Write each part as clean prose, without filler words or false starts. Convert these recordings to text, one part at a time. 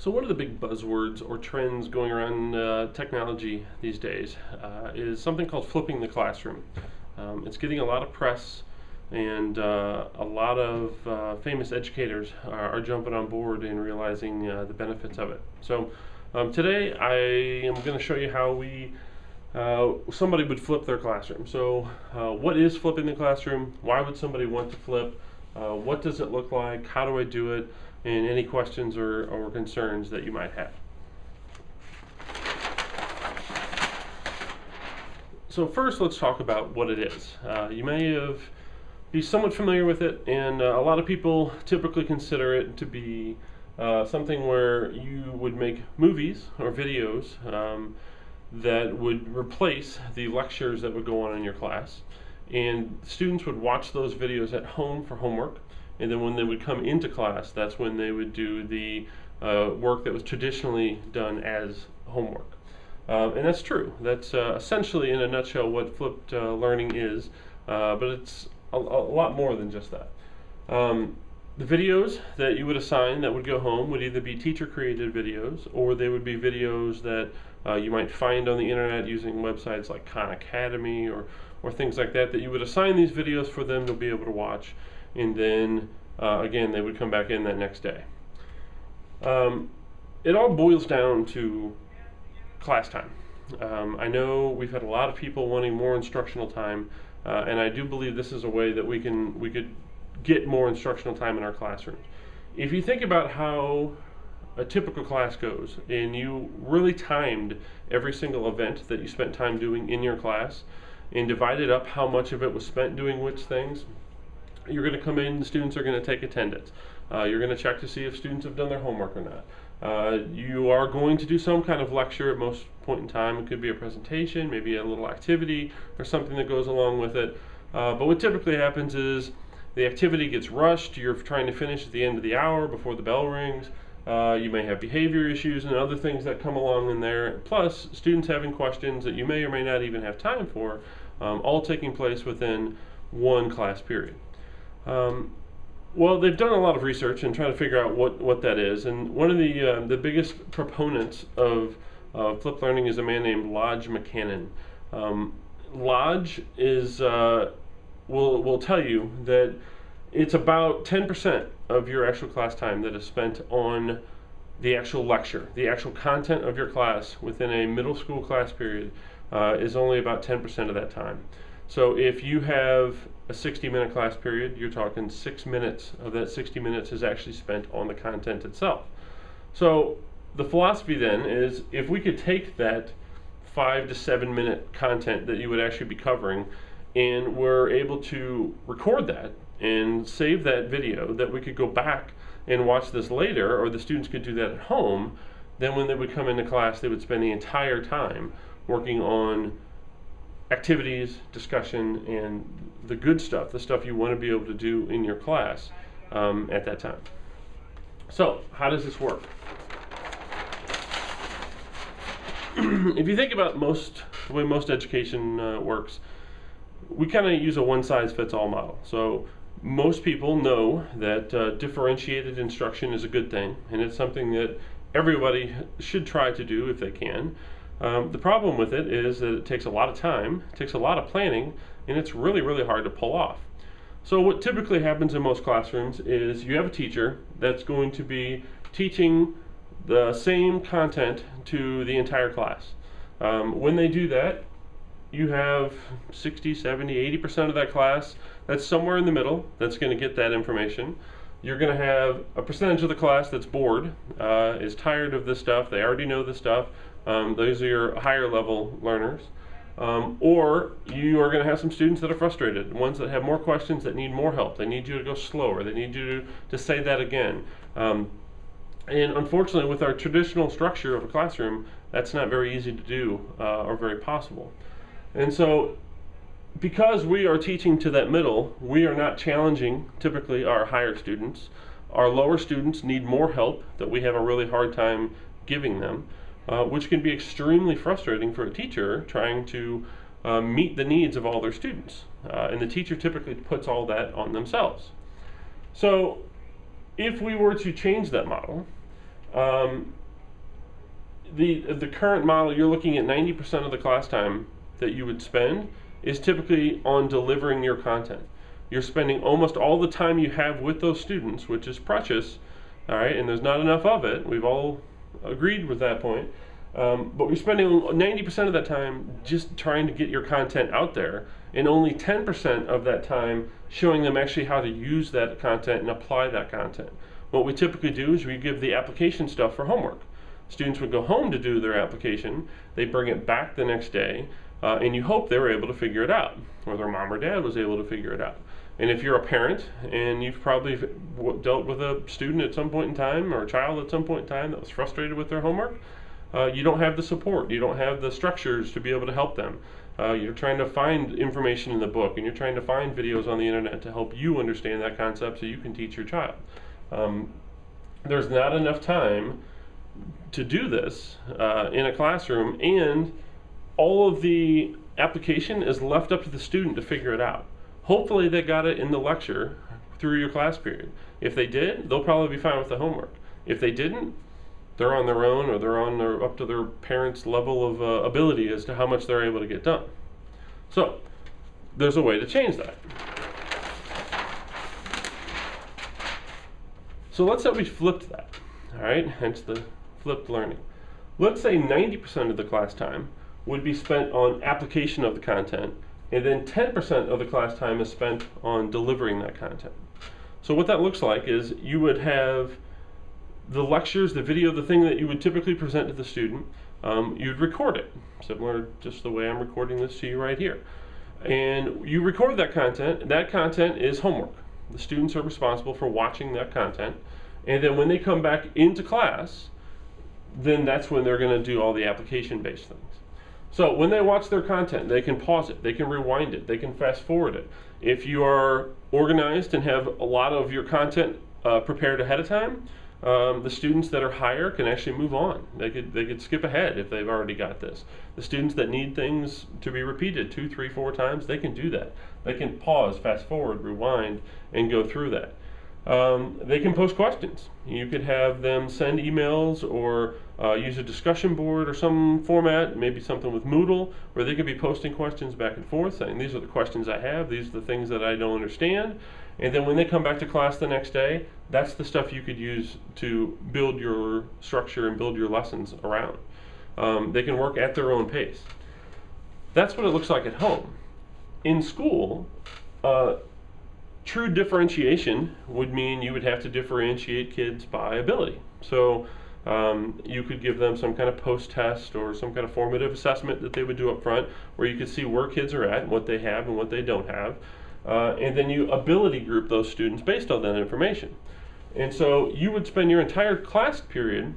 So one of the big buzzwords or trends going around technology these days is something called flipping the classroom. It's getting a lot of press, and a lot of famous educators are jumping on board and realizing the benefits of it. So today I am going to show you how somebody would flip their classroom. So what is flipping the classroom? Why would somebody want to flip? What does it look like? How do I do it? And any questions or concerns that you might have. So first, let's talk about what it is. You may be somewhat familiar with it, and a lot of people typically consider it to be something where you would make movies or videos that would replace the lectures that would go on in your class, and students would watch those videos at home for homework. And then when they would come into class, that's when they would do the work that was traditionally done as homework. And that's true. That's essentially, in a nutshell, what flipped learning is, but it's a lot more than just that. The videos that you would assign that would go home would either be teacher-created videos, or they would be videos that you might find on the internet using websites like Khan Academy or things like that you would assign these videos for them to be able to watch. And then again, they would come back in that next day. It all boils down to class time. I know we've had a lot of people wanting more instructional time, and I do believe this is a way that we could get more instructional time in our classrooms. If you think about how a typical class goes, and you really timed every single event that you spent time doing in your class, and divided up how much of it was spent doing which things, you're going to come in, the students are going to take attendance. You're going to check to see if students have done their homework or not. You are going to do some kind of lecture at most point in time. It could be a presentation, maybe a little activity or something that goes along with it. But what typically happens is the activity gets rushed. You're trying to finish at the end of the hour before the bell rings. You may have behavior issues and other things that come along in there. Plus, students having questions that you may or may not even have time for, all taking place within one class period. Well, they've done a lot of research and trying to figure out what that is. And one of the biggest proponents of flipped learning is a man named Lodge McCannon. Lodge is will tell you that it's about 10% of your actual class time that is spent on the actual lecture. The actual content of your class within a middle school class period is only about 10% of that time. So if you have a 60-minute class period, you're talking 6 minutes of that 60 minutes is actually spent on the content itself. So the philosophy then is, if we could take that 5 to 7 minute content that you would actually be covering, and we're able to record that and save that video, that we could go back and watch this later, or the students could do that at home, then when they would come into class, they would spend the entire time working on activities, discussion, and the good stuff, the stuff you want to be able to do in your class at that time. So how does this work? If you think about the way most education works, we kind of use a one-size-fits-all model. So most people know that differentiated instruction is a good thing, and it's something that everybody should try to do if they can. The problem with it is that it takes a lot of time, it takes a lot of planning, and it's really, really hard to pull off. So what typically happens in most classrooms is you have a teacher that's going to be teaching the same content to the entire class. When they do that, you have 60, 70, 80% of that class that's somewhere in the middle that's going to get that information. You're going to have a percentage of the class that's bored, is tired of this stuff, they already know this stuff. Those are your higher level learners. Or you are going to have some students that are frustrated, ones that have more questions, that need more help. They need you to go slower. They need you to say that again. And unfortunately, with our traditional structure of a classroom, that's not very easy to do or very possible. And so, because we are teaching to that middle, we are not challenging typically our higher students. Our lower students need more help that we have a really hard time giving them. Which can be extremely frustrating for a teacher trying to meet the needs of all their students. And the teacher typically puts all that on themselves. So if we were to change that model The current model, you're looking at 90% of the class time that you would spend is typically on delivering your content. You're spending almost all the time you have with those students, which is precious, all right, and there's not enough of it. We've all agreed with that point. But you're spending 90% of that time just trying to get your content out there, and only 10% of that time showing them actually how to use that content and apply that content. What we typically do is we give the application stuff for homework. Students would go home to do their application, they bring it back the next day, and you hope they were able to figure it out, or their mom or dad was able to figure it out. And if you're a parent and you've probably dealt with a student at some point in time, or a child at some point in time that was frustrated with their homework, you don't have the support, you don't have the structures to be able to help them. You're trying to find information in the book, and you're trying to find videos on the internet to help you understand that concept so you can teach your child. There's not enough time to do this in a classroom, and all of the application is left up to the student to figure it out. Hopefully they got it in the lecture through your class period. If they did, they'll probably be fine with the homework. If they didn't, they're on their own, or they're on their, up to their parents' level of ability as to how much they're able to get done. So there's a way to change that. So let's say we flipped that, all right? Hence the flipped learning. Let's say 90% of the class time would be spent on application of the content, and then 10% of the class time is spent on delivering that content. So what that looks like is you would have the lectures, the video, the thing that you would typically present to the student, you'd record it, similar just the way I'm recording this to you right here. And you record that content. That content is homework. The students are responsible for watching that content. And then when they come back into class, then that's when they're going to do all the application-based things. So when they watch their content, they can pause it, they can rewind it, they can fast forward it. If you are organized and have a lot of your content prepared ahead of time, the students that are higher can actually move on. They could skip ahead if they've already got this. The students that need things to be repeated 2, 3, 4 times, they can do that. They can pause, fast forward, rewind, and go through that. They can post questions. You could have them send emails or use a discussion board or some format, maybe something with Moodle, where they could be posting questions back and forth, saying these are the questions I have, these are the things that I don't understand. And then when they come back to class the next day, that's the stuff you could use to build your structure and build your lessons around. They can work at their own pace. That's what it looks like at home. In school, true differentiation would mean you would have to differentiate kids by ability. So you could give them some kind of post-test or some kind of formative assessment that they would do up front, where you could see where kids are at and what they have and what they don't have. And then you ability group those students based on that information. And so you would spend your entire class period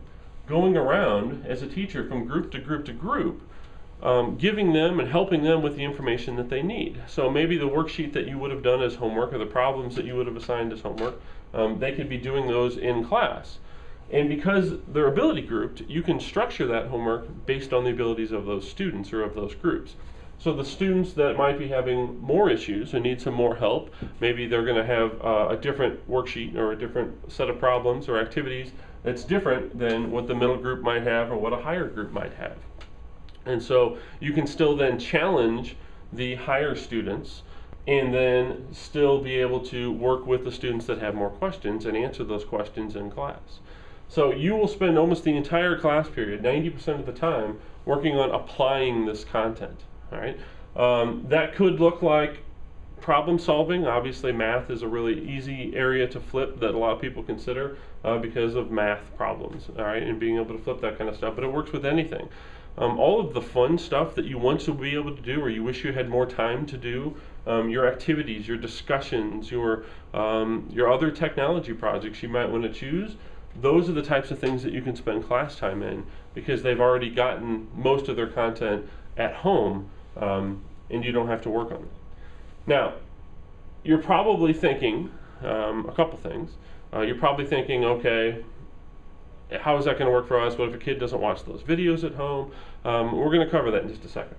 going around as a teacher from group to group to group, giving them and helping them with the information that they need. So maybe the worksheet that you would have done as homework, or the problems that you would have assigned as homework, they could be doing those in class. And because they're ability grouped, you can structure that homework based on the abilities of those students or of those groups. So the students that might be having more issues and need some more help, maybe they're going to have a different worksheet or a different set of problems or activities that's different than what the middle group might have or what a higher group might have. And so you can still then challenge the higher students and then still be able to work with the students that have more questions and answer those questions in class. So you will spend almost the entire class period, 90% of the time, working on applying this content. All right, that could look like problem solving. Obviously, math is a really easy area to flip that a lot of people consider because of math problems. All right, and being able to flip that kind of stuff. But it works with anything. All of the fun stuff that you want to be able to do, or you wish you had more time to do, your activities, your discussions, your other technology projects you might want to choose. Those are the types of things that you can spend class time in because they've already gotten most of their content at home. And you don't have to work on it. Now, you're probably thinking a couple things. You're probably thinking, okay, how is that going to work for us? What if a kid doesn't watch those videos at home? We're going to cover that in just a second.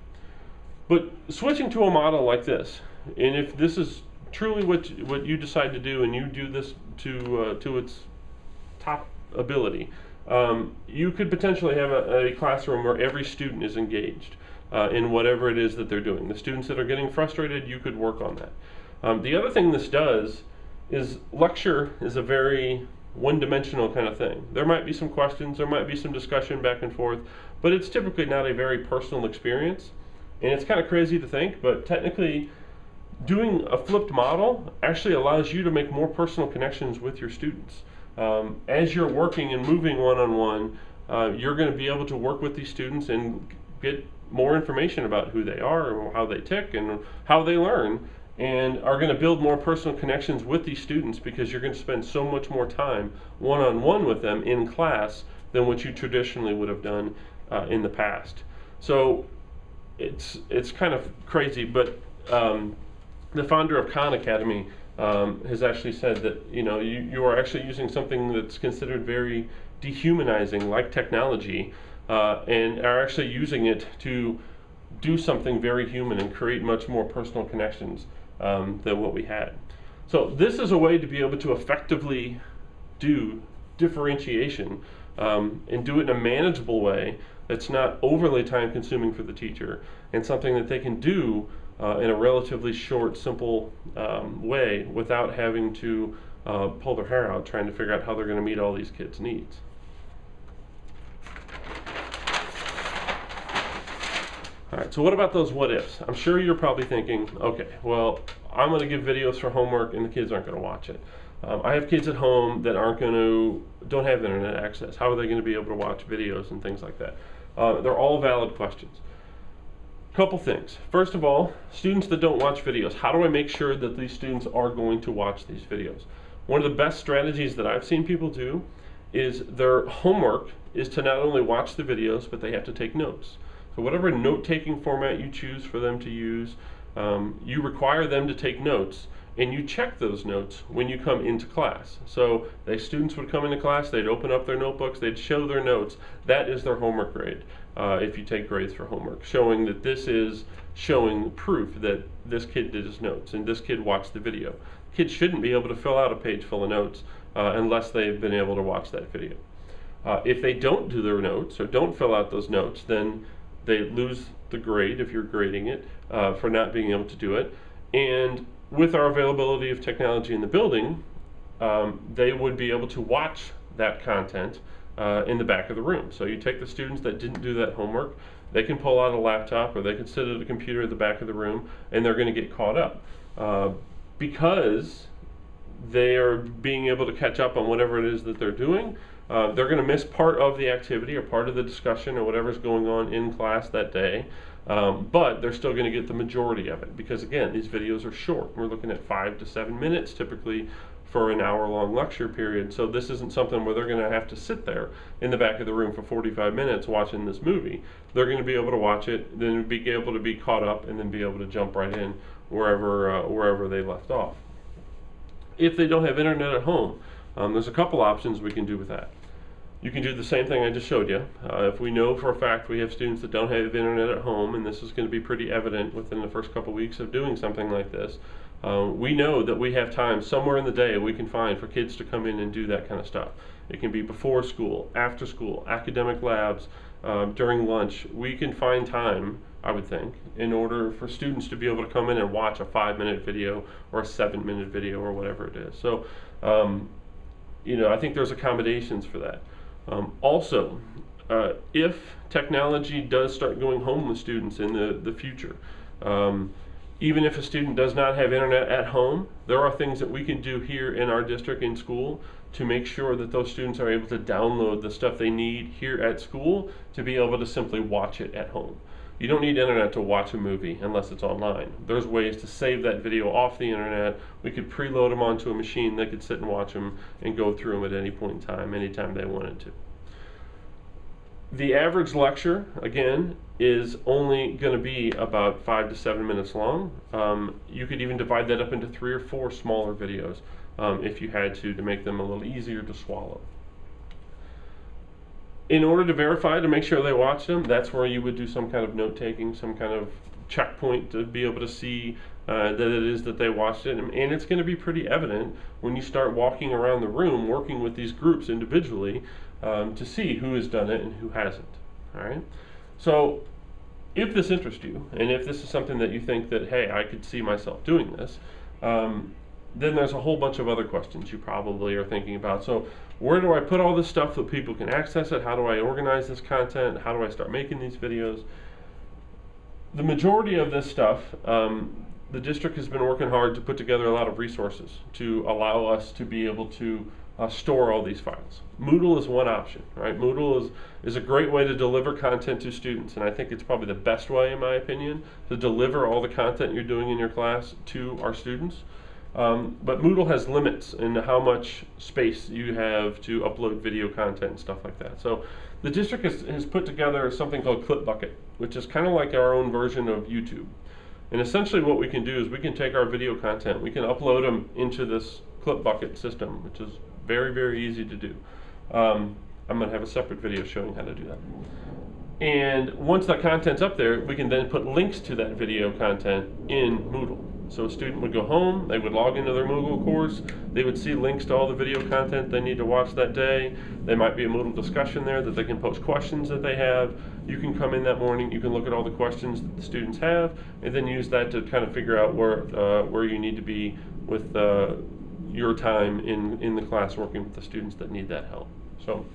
But switching to a model like this, and if this is truly what you decide to do, and you do this to its top ability, You could potentially have a classroom where every student is engaged in whatever it is that they're doing. The students that are getting frustrated, you could work on that. The other thing this does is lecture is a very one-dimensional kind of thing. There might be some questions, there might be some discussion back and forth, but it's typically not a very personal experience. And it's kind of crazy to think, but technically doing a flipped model actually allows you to make more personal connections with your students. As you're working and moving one-on-one, you're going to be able to work with these students and get more information about who they are and how they tick and how they learn, and are going to build more personal connections with these students because you're going to spend so much more time one-on-one with them in class than what you traditionally would have done in the past. So it's kind of crazy, but the founder of Khan Academy has actually said that you are actually using something that's considered very dehumanizing, like technology, and are actually using it to do something very human and create much more personal connections than what we had. So this is a way to be able to effectively do differentiation and do it in a manageable way that's not overly time consuming for the teacher, and something that they can do in a relatively short, simple way without having to pull their hair out trying to figure out how they're going to meet all these kids' needs. All right, so what about those what ifs? I'm sure you're probably thinking, okay, well, I'm going to give videos for homework and the kids aren't going to watch it. I have kids at home that don't have internet access. How are they going to be able to watch videos and things like that? They're all valid questions. Couple things. First of all, students that don't watch videos, how do I make sure that these students are going to watch these videos? One of the best strategies that I've seen people do is their homework is to not only watch the videos, but they have to take notes. So whatever note-taking format you choose for them to use, you require them to take notes, and you check those notes when you come into class. So the students would come into class, they'd open up their notebooks, they'd show their notes. That is their homework grade, if you take grades for homework, showing that this is showing proof that this kid did his notes and this kid watched the video. Kids shouldn't be able to fill out a page full of notes unless they've been able to watch that video. If they don't do their notes or don't fill out those notes, then they lose the grade if you're grading it for not being able to do it. And with our availability of technology in the building, they would be able to watch that content in the back of the room. So you take the students that didn't do that homework, they can pull out a laptop or they can sit at a computer at the back of the room, and they're going to get caught up because they are being able to catch up on whatever it is that they're doing. They're going to miss part of the activity or part of the discussion or whatever's going on in class that day, but they're still going to get the majority of it because, again, these videos are short. We're looking at 5 to 7 minutes typically for an hour-long lecture period, so this isn't something where they're going to have to sit there in the back of the room for 45 minutes watching this movie. They're going to be able to watch it, then be able to be caught up, and then be able to jump right in wherever they left off. If they don't have internet at home, there's a couple options we can do with that. You can do the same thing I just showed you. If we know for a fact we have students that don't have internet at home, and this is going to be pretty evident within the first couple weeks of doing something like this, we know that we have time somewhere in the day we can find for kids to come in and do that kind of stuff. It can be before school, after school, academic labs, during lunch. We can find time, I would think, in order for students to be able to come in and watch a 5-minute video or a 7-minute video or whatever it is. So, I think there's accommodations for that. Also, if technology does start going home with students in the future, even if a student does not have internet at home, there are things that we can do here in our district in school to make sure that those students are able to download the stuff they need here at school to be able to simply watch it at home. You don't need internet to watch a movie unless it's online. There's ways to save that video off the internet. We could preload them onto a machine. They could sit and watch them and go through them at any point in time, anytime they wanted to. The average lecture, again, is only going to be about 5 to 7 minutes long. You could even divide that up into 3 or 4 smaller videos if you had to make them a little easier to swallow. In order to verify, to make sure they watch them, that's where you would do some kind of note-taking, some kind of checkpoint to be able to see that it is that they watched it, and it's going to be pretty evident when you start walking around the room working with these groups individually to see who has done it and who hasn't. All right, so if this interests you, and if this is something that you think that, hey, I could see myself doing this, then there's a whole bunch of other questions you probably are thinking about. So where do I put all this stuff so people can access it? How do I organize this content? How do I start making these videos? The majority of this stuff, the district has been working hard to put together a lot of resources to allow us to be able to store all these files. Moodle is one option, right? Moodle is a great way to deliver content to students, and I think it's probably the best way, in my opinion, to deliver all the content you're doing in your class to our students. But Moodle has limits in how much space you have to upload video content and stuff like that. So the district has put together something called ClipBucket, which is kind of like our own version of YouTube. And essentially what we can do is we can take our video content, we can upload them into this ClipBucket system, which is very, very easy to do. I'm going to have a separate video showing how to do that. And once that content's up there, we can then put links to that video content in Moodle. So a student would go home, they would log into their Moodle course, they would see links to all the video content they need to watch that day. There might be a Moodle discussion there that they can post questions that they have. You can come in that morning, you can look at all the questions that the students have, and then use that to kind of figure out where you need to be with your time in the class working with the students that need that help. So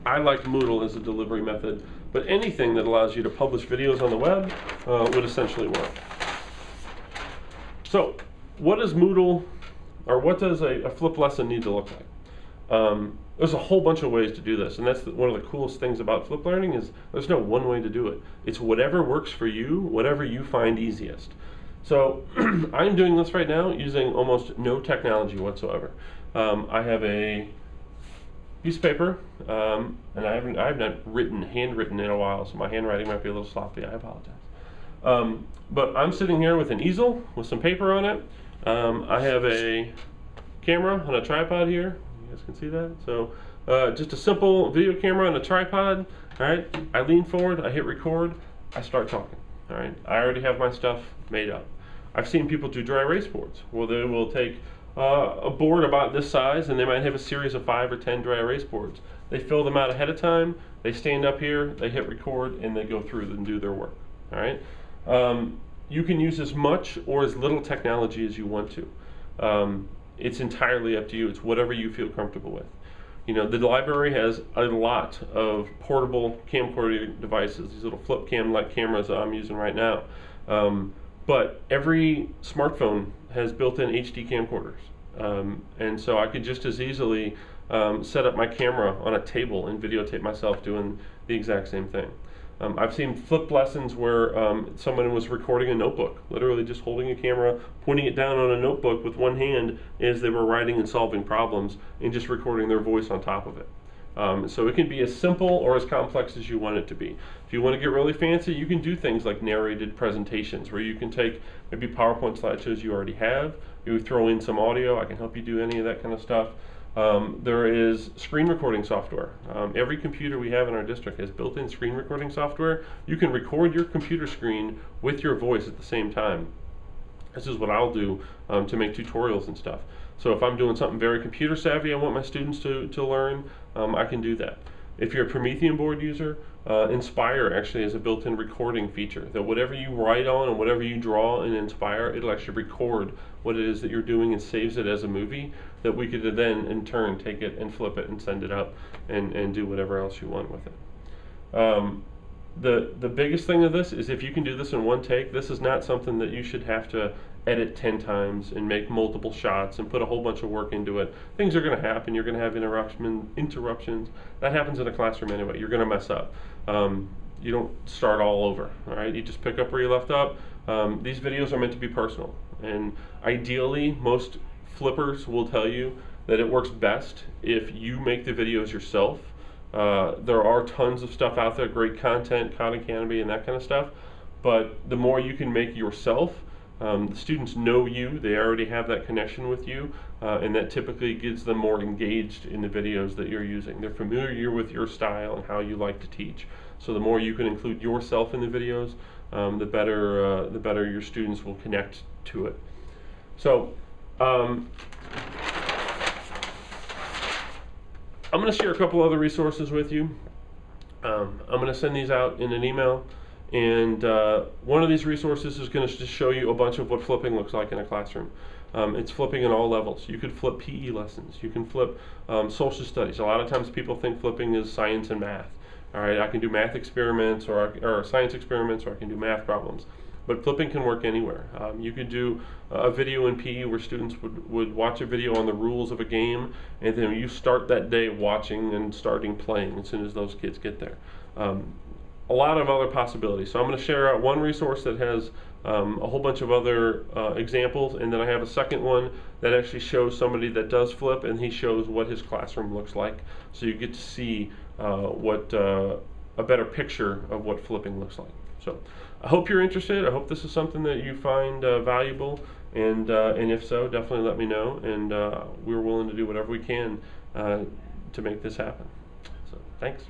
I like Moodle as a delivery method, but anything that allows you to publish videos on the web would essentially work. So what does Moodle, or what does a flip lesson need to look like? There's a whole bunch of ways to do this, and that's one of the coolest things about flip learning is there's no one way to do it. It's whatever works for you, whatever you find easiest. So I'm doing this right now using almost no technology whatsoever. I have a piece of paper, and I have not handwritten in a while, so my handwriting might be a little sloppy. I apologize. But I'm sitting here with an easel with some paper on it. I have a camera on a tripod here. You guys can see that. So just a simple video camera on a tripod. All right. I lean forward. I hit record. I start talking. All right. I already have my stuff made up. I've seen people do dry erase boards where they will take a board about this size, and they might have a series of 5 or 10 dry erase boards. They fill them out ahead of time. They stand up here. They hit record, and they go through and do their work. All right. You can use as much or as little technology as you want to. It's entirely up to you. It's whatever you feel comfortable with. You know, the library has a lot of portable camcorder devices, these little flip cam-like cameras that I'm using right now. But every smartphone has built-in HD camcorders. And so I could just as easily set up my camera on a table and videotape myself doing the exact same thing. I've seen flip lessons where someone was recording a notebook, literally just holding a camera, pointing it down on a notebook with one hand as they were writing and solving problems, and just recording their voice on top of it. So it can be as simple or as complex as you want it to be. If you want to get really fancy, you can do things like narrated presentations, where you can take maybe PowerPoint slideshows you already have, you throw in some audio. I can help you do any of that kind of stuff. There is screen recording software. Every computer we have in our district has built-in screen recording software. You can record your computer screen with your voice at the same time. This is what I'll do to make tutorials and stuff. So if I'm doing something very computer savvy I want my students to learn, I can do that. If you're a Promethean board user, Inspire actually has a built-in recording feature that whatever you write on and whatever you draw in Inspire, it'll actually record what it is that you're doing and saves it as a movie that we could then in turn take it and flip it and send it up and do whatever else you want with it. The biggest thing of this is if you can do this in one take, this is not something that you should have to edit 10 times and make multiple shots and put a whole bunch of work into it. Things are going to happen. You're going to have interruptions. That happens in a classroom anyway. You're going to mess up. You don't start all over. All right. You just pick up where you left up. These videos are meant to be personal, and ideally, most flippers will tell you that it works best if you make the videos yourself. There are tons of stuff out there, great content, Khan Academy, and that kind of stuff. But the more you can make yourself, the students know you, they already have that connection with you. and that typically gets them more engaged in the videos that you're using. They're familiar with your style and how you like to teach. So the more you can include yourself in the videos, the better your students will connect to it. So I'm going to share a couple other resources with you. I'm going to send these out in an email, and one of these resources is going to just show you a bunch of what flipping looks like in a classroom. It's flipping in all levels. You could flip PE lessons. You can flip social studies. A lot of times people think flipping is science and math. All right, I can do math experiments or science experiments, or I can do math problems. But flipping can work anywhere. You could do a video in PE where students would watch a video on the rules of a game, and then you start that day watching and starting playing as soon as those kids get there. A lot of other possibilities. So I'm going to share out one resource that has a whole bunch of other examples, and then I have a second one that actually shows somebody that does flip, and he shows what his classroom looks like. So you get to see a better picture of what flipping looks like. So I hope you're interested. I hope this is something that you find valuable, and if so, definitely let me know, and we're willing to do whatever we can to make this happen. So thanks.